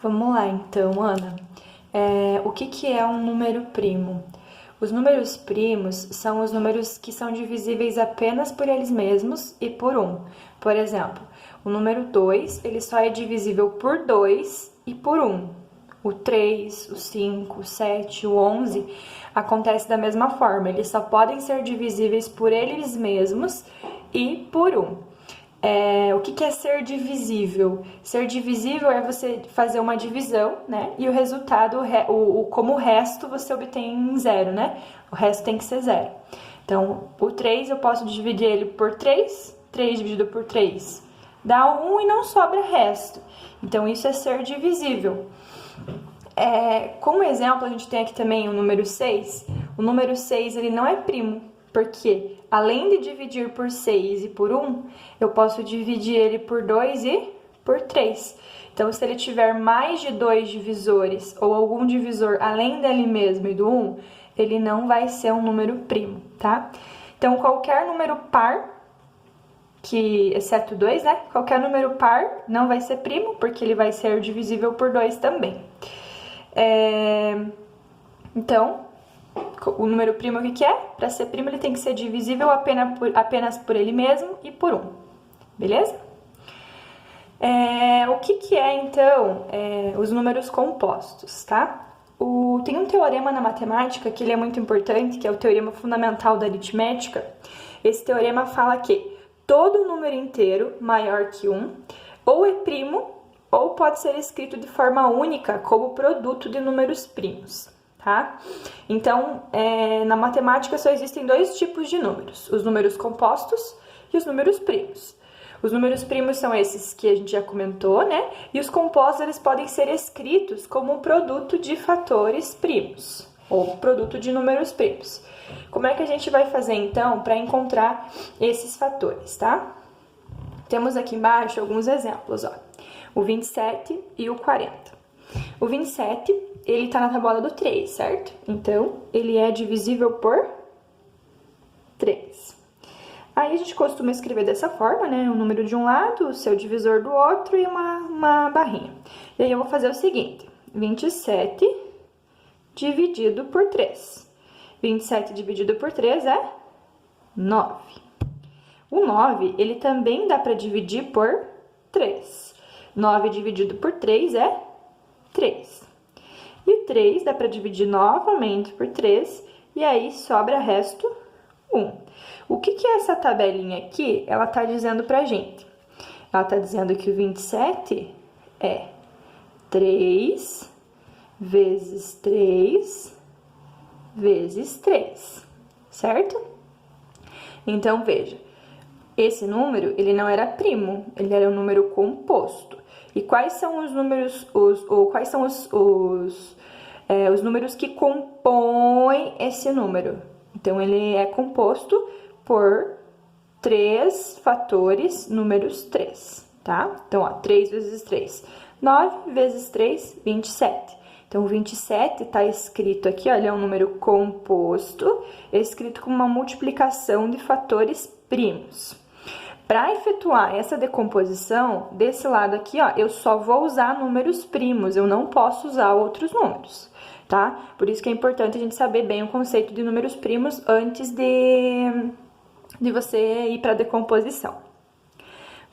Vamos lá então, Ana. O que é um número primo? Os números primos são os números que são divisíveis apenas por eles mesmos e por 1. Por exemplo, o número 2, ele só é divisível por 2 e por 1. O 3, o 5, o 7, o 11 acontece da mesma forma. Eles só podem ser divisíveis por eles mesmos e por 1. O que é ser divisível? Ser divisível é você fazer uma divisão, né? E o resultado, como o resto, você obtém em 0, né? O resto tem que ser 0. Então, o 3 eu posso dividir ele por 3. 3 dividido por 3 dá 1 e não sobra resto. Então, isso é ser divisível. Como exemplo, a gente tem aqui também o número 6. O número 6, ele não é primo, porque além de dividir por 6 e por 1, eu posso dividir ele por 2 e por 3. Então, se ele tiver mais de 2 divisores ou algum divisor além dele mesmo e do 1, ele não vai ser um número primo, tá? Então, qualquer número par, exceto 2, né? Qualquer número par não vai ser primo, porque ele vai ser divisível por 2 também. Então, o número primo o que é? Para ser primo, ele tem que ser divisível apenas por ele mesmo e por 1. Beleza? O que é, então, os números compostos, tá? Tem um teorema na matemática que ele é muito importante, que é o teorema fundamental da aritmética. Esse teorema fala que todo número inteiro maior que 1 ou é primo ou pode ser escrito de forma única como produto de números primos. Tá? Então, na matemática só existem dois tipos de números, os números compostos e os números primos. Os números primos são esses que a gente já comentou, né? E os compostos, eles podem ser escritos como um produto de fatores primos, ou produto de números primos. Como é que a gente vai fazer, então, para encontrar esses fatores, tá? Temos aqui embaixo alguns exemplos, ó. O 27 e o 40. O 27, ele tá na tabula do 3, certo? Então, ele é divisível por 3. Aí, a gente costuma escrever dessa forma, né? O número de um lado, o seu divisor do outro e uma barrinha. E aí, eu vou fazer o seguinte. 27 dividido por 3. 27 dividido por 3 é 9. O 9, ele também dá para dividir por 3. 9 dividido por 3 é 3. E 3 dá para dividir novamente por 3, e aí sobra resto 1. O que é essa tabelinha aqui? Ela está dizendo pra gente. Ela está dizendo que o 27 é 3 vezes 3 vezes 3, certo? Então, veja, esse número, ele não era primo, ele era um número composto. E quais são os números, quais são os números que compõem esse número? Então, ele é composto por 3 fatores números 3, tá? Então, ó, 3 vezes 3, 9 vezes 3, 27. Então, o 27 está escrito aqui, ó, ele é um número composto, escrito com uma multiplicação de fatores primos. Para efetuar essa decomposição, desse lado aqui, ó, eu só vou usar números primos, eu não posso usar outros números, tá? Por isso que é importante a gente saber bem o conceito de números primos antes de você ir para a decomposição.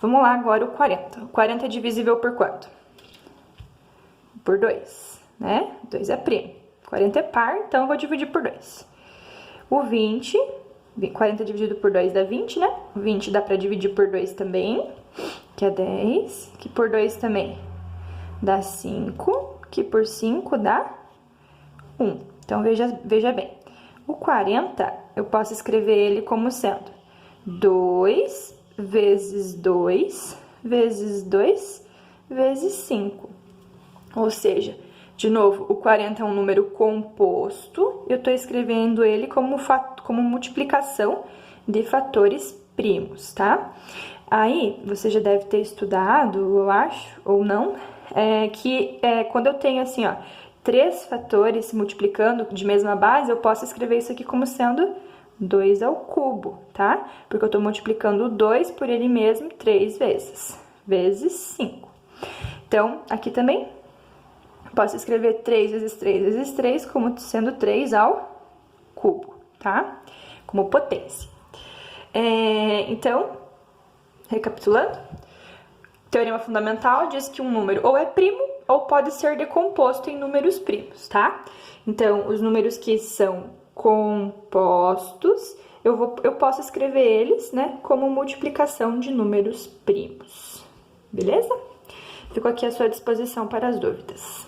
Vamos lá agora o 40. O 40 é divisível por quanto? Por 2, né? 2 é primo. 40 é par, então eu vou dividir por 2. O 20... 40 dividido por 2 dá 20, né? 20 dá para dividir por 2 também, que é 10. Que por 2 também dá 5. Que por 5 dá 1. Então, veja bem. O 40, eu posso escrever ele como sendo 2 vezes 2 vezes 2 vezes 5. Ou seja, de novo, o 40 é um número composto, eu estou escrevendo ele como multiplicação de fatores primos, tá? Aí, você já deve ter estudado, eu acho, ou não, quando eu tenho assim, ó, 3 fatores se multiplicando de mesma base, eu posso escrever isso aqui como sendo 2 ao cubo, tá? Porque eu estou multiplicando o 2 por ele mesmo 3 vezes 5. Então, aqui também posso escrever 3 vezes 3 vezes 3 como sendo 3 ao cubo, tá? Como potência. Então, recapitulando, teorema fundamental diz que um número ou é primo ou pode ser decomposto em números primos, tá? Então, os números que são compostos, eu posso escrever eles, né, como multiplicação de números primos, beleza? Fico aqui à sua disposição para as dúvidas.